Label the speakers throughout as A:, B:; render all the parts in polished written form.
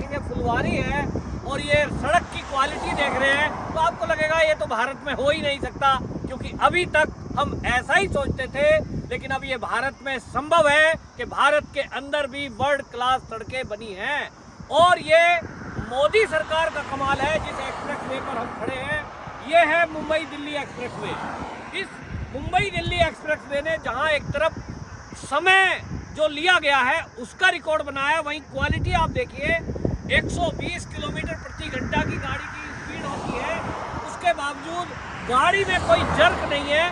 A: देखेंगे फुलवारी है और ये सड़क की क्वालिटी देख रहे हैं तो आपको लगेगा ये तो भारत में हो ही नहीं सकता, क्योंकि अभी तक हम ऐसा ही सोचते थे, लेकिन अब ये भारत में संभव है कि भारत के अंदर भी वर्ल्ड क्लास सड़कें बनी हैं। और ये मोदी सरकार का कमाल है। जिस एक्सप्रेसवे पर हम खड़े हैं ये है मुंबई दिल्ली एक्सप्रेसवे। इस मुंबई दिल्ली एक्सप्रेसवे ने जहां एक तरफ समय जो लिया गया है उसका रिकॉर्ड बनाया, वहीं क्वालिटी आप देखिए 120 किलोमीटर प्रति घंटा की गाड़ी की स्पीड होती है, उसके बावजूद गाड़ी में कोई जर्क नहीं है,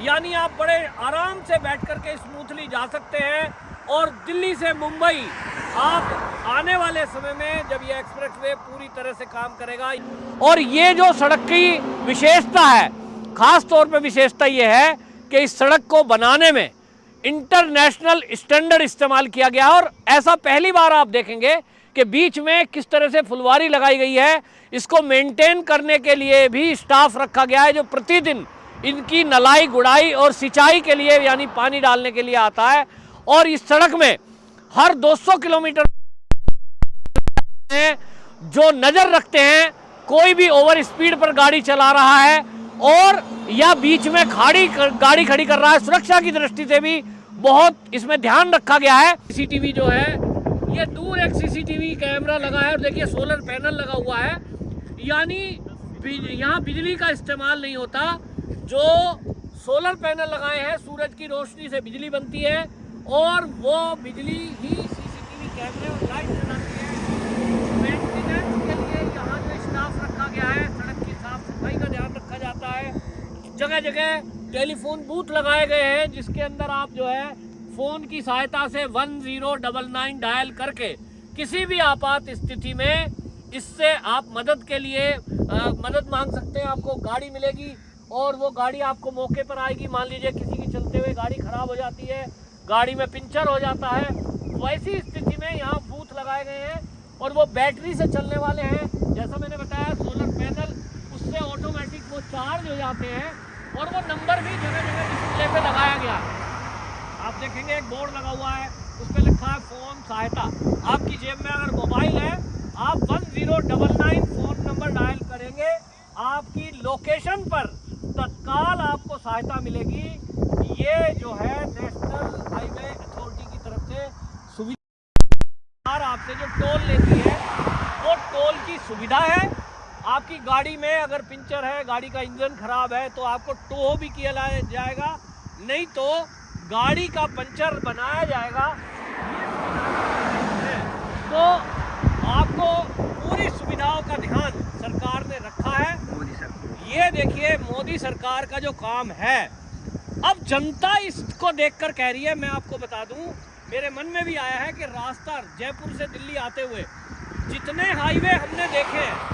A: यानी आप बड़े आराम से बैठ करके स्मूथली जा सकते हैं। और दिल्ली से मुंबई आप आने वाले समय में जब ये एक्सप्रेसवे पूरी तरह से काम करेगा, और ये जो सड़क की विशेषता है, खास तौर पे विशेषता ये है कि इस सड़क को बनाने में इंटरनेशनल स्टैंडर्ड इस्तेमाल किया गया और ऐसा पहली बार आप देखेंगे कि बीच में किस तरह से फुलवारी लगाई गई है। इसको मेंटेन करने के लिए भी स्टाफ रखा गया है जो प्रतिदिन इनकी नलाई गुड़ाई और सिंचाई के लिए यानी पानी डालने के लिए आता है। और इस सड़क में हर 200 किलोमीटर जो नजर रखते हैं कोई भी ओवर स्पीड पर गाड़ी चला रहा है और या बीच में गाड़ी खड़ी कर रहा है, सुरक्षा की दृष्टि से भी बहुत इसमें ध्यान रखा गया है। सीसीटीवी जो है ये दूर एक सीसीटीवी कैमरा लगा है और देखिए सोलर पैनल लगा हुआ है, यानी यहाँ बिजली का इस्तेमाल नहीं होता। जो सोलर पैनल लगाए हैं सूरज की रोशनी से बिजली बनती है और वो बिजली ही सीसीटीवी कैमरे और लाइट बनाती है। मेंटेनेंस के लिए यहाँ जो स्टाफ रखा गया है, सड़क की साफ सफाई का ध्यान रखा जाता है। जगह जगह टेलीफोन बूथ लगाए गए हैं जिसके अंदर आप जो है फ़ोन की सहायता से 1099 डायल करके किसी भी आपात स्थिति में इससे आप मदद के लिए मदद मांग सकते हैं। आपको गाड़ी मिलेगी और वो गाड़ी आपको मौके पर आएगी। मान लीजिए किसी की चलते हुए गाड़ी खराब हो जाती है, गाड़ी में पंचर हो जाता है, वैसी स्थिति में यहाँ बूथ लगाए गए हैं और वो बैटरी से चलने वाले हैं। जैसा मैंने बताया सोलर पैनल, उससे ऑटोमेटिक वो चार्ज हो जाते हैं और वो नंबर भी जगह जगह डिस्प्ले पे लगाया गया है। आप देखेंगे एक बोर्ड लगा हुआ है, उस पर लिखा है फोन सहायता। आपकी जेब में अगर मोबाइल है, आप 1099 फोन नंबर डायल करेंगे, आपकी लोकेशन पर तत्काल आपको सहायता मिलेगी। ये जो है नेशनल हाईवे अथॉरिटी की तरफ से सुविधा, आपसे जो टोल लेती है वो टोल की सुविधा है। आपकी गाड़ी में अगर पंचर है, गाड़ी का इंजन खराब है तो आपको टो भी किया जाएगा, नहीं तो गाड़ी का पंचर बनाया जाएगा। तो आपको पूरी सुविधाओं का ध्यान सरकार ने रखा है। ये देखिए मोदी सरकार का जो काम है, अब जनता इसको देखकर कह रही है। मैं आपको बता दूं, मेरे मन में भी आया है कि रास्ता जयपुर से दिल्ली आते हुए जितने हाईवे हमने देखे हैं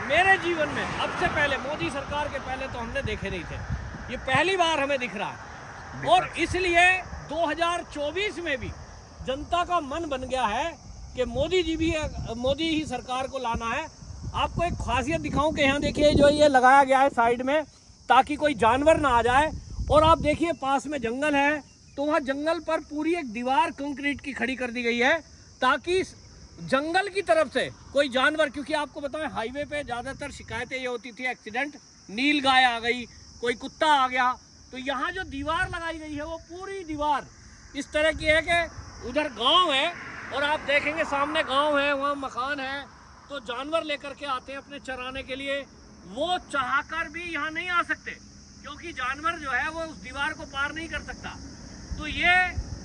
A: मेरे जीवन में, अब से पहले मोदी सरकार के पहले तो हमने देखे नहीं थे, ये पहली बार हमें दिख रहा है। और इसलिए 2024 में भी जनता का मन बन गया है कि मोदी ही सरकार को लाना है। आपको एक खासियत दिखाऊं कि यहाँ देखिए जो ये लगाया गया है साइड में ताकि कोई जानवर ना आ जाए, और आप देखिए पास में जंगल है तो वहाँ जंगल पर पूरी एक दीवार कंक्रीट की खड़ी कर दी गई है ताकि जंगल की तरफ से कोई जानवर, क्योंकि आपको बताएं हाईवे पे ज़्यादातर शिकायतें ये होती थी एक्सीडेंट, नील गाय आ गई, कोई कुत्ता आ गया, तो यहाँ जो दीवार लगाई गई है वो पूरी दीवार इस तरह की है कि उधर गांव है और आप देखेंगे सामने गांव है, वहाँ मकान है, तो जानवर लेकर के आते हैं अपने चराने के लिए। वो चाहकर भी यहाँ नहीं आ सकते क्योंकि जानवर जो है वो उस दीवार को पार नहीं कर सकता। तो ये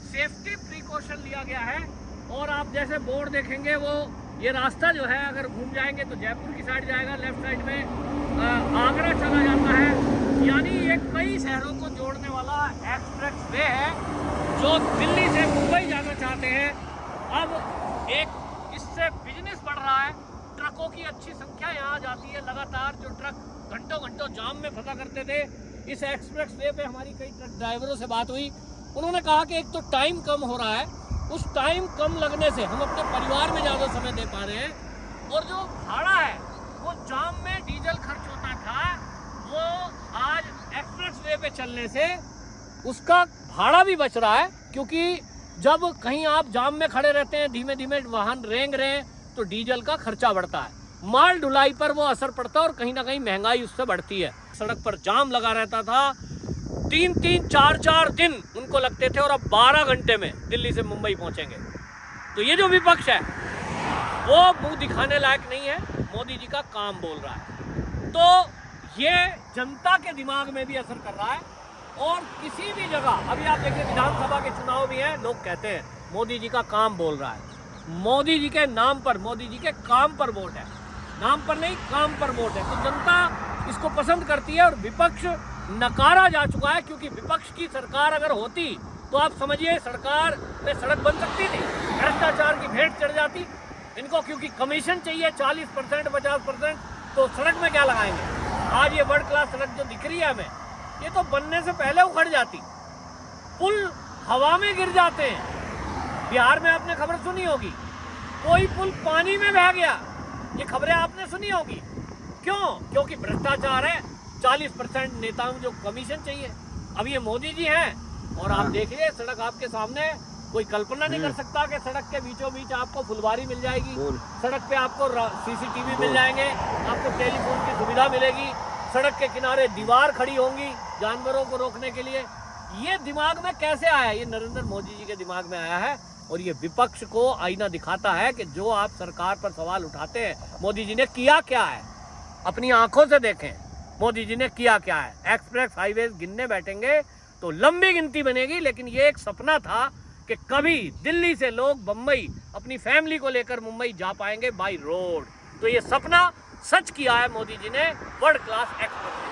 A: सेफ्टी प्रिकॉशन लिया गया है। और आप जैसे बोर्ड देखेंगे वो ये रास्ता जो है अगर घूम जाएंगे तो जयपुर की साइड जाएगा, लेफ्ट साइड में आगरा चला जाता है, यानी ये कई शहरों को जोड़ने वाला एक्सप्रेस वे है। जो दिल्ली से मुंबई जाना चाहते हैं, अब एक इससे बिजनेस बढ़ रहा है, ट्रकों की अच्छी संख्या यहाँ जाती है लगातार। जो ट्रक घंटों घंटों जाम में फंसा करते थे, इस एक्सप्रेस वे पे हमारी कई ट्रक ड्राइवरों से बात हुई, उन्होंने कहा कि एक तो टाइम कम हो रहा है, उस टाइम कम लगने से हम अपने परिवार में ज़्यादा समय दे पा रहे हैं, और जो भाड़ा है वो जाम में डीजल खर्च होता था, वो आज एक्सप्रेस वे पे चलने से उसका भाड़ा भी बच रहा है। क्योंकि जब कहीं आप जाम में खड़े रहते हैं, धीमे धीमे वाहन रेंग रहे हैं, तो डीजल का खर्चा बढ़ता है, माल ढुलाई पर वो असर पड़ता है और कहीं ना कहीं महंगाई उससे बढ़ती है। सड़क पर जाम लगा रहता था, 3-3, 4-4 दिन उनको लगते थे और अब 12 घंटे में दिल्ली से मुंबई पहुंचेंगे। तो ये जो विपक्ष है वो मुंह दिखाने लायक नहीं है, मोदी जी का काम बोल रहा है। तो ये जनता के दिमाग में भी असर कर रहा है और किसी भी जगह, अभी आप देखिए विधानसभा के चुनाव भी हैं, लोग कहते हैं मोदी जी का काम बोल रहा है। मोदी जी के नाम पर, मोदी जी के काम पर वोट है, नाम पर नहीं काम पर वोट है। तो जनता इसको पसंद करती है और विपक्ष नकारा जा चुका है, क्योंकि विपक्ष की सरकार अगर होती तो आप समझिए सरकार में सड़क बन सकती थी, भ्रष्टाचार की भेंट चढ़ जाती इनको, क्योंकि कमीशन चाहिए 40%, 50%, तो सड़क में क्या लगाएंगे। आज ये वर्ल्ड क्लास सड़क जो दिख रही है हमें, ये तो बनने से पहले उखड़ जाती, पुल हवा में गिर जाते हैं। बिहार में आपने खबर सुनी होगी, कोई पुल पानी में बह गया, ये खबरें आपने सुनी होगी। क्यों? क्योंकि भ्रष्टाचार है, 40% नेताओं को जो कमीशन चाहिए। अब ये मोदी जी हैं और आप देखिए सड़क आपके सामने, कोई कल्पना नहीं कर सकता कि सड़क के बीचों बीच आपको फुलवारी मिल जाएगी, सड़क पे आपको CCTV मिल जाएंगे, आपको टेलीफोन की सुविधा मिलेगी, सड़क के किनारे दीवार खड़ी होंगी जानवरों को रोकने के लिए। ये दिमाग में कैसे आया? ये नरेंद्र मोदी जी के दिमाग में आया है और ये विपक्ष को आईना दिखाता है कि जो आप सरकार पर सवाल उठाते हैं, मोदी जी ने किया क्या है, अपनी आंखों से देखें मोदी जी ने किया क्या है। एक्सप्रेस हाईवे गिनने बैठेंगे तो लंबी गिनती बनेगी, लेकिन ये एक सपना था कि कभी दिल्ली से लोग बम्बई अपनी फैमिली को लेकर मुंबई जा पाएंगे बाय रोड। तो ये सपना सच किया है मोदी जी ने वर्ल्ड क्लास एक्सप्रेस।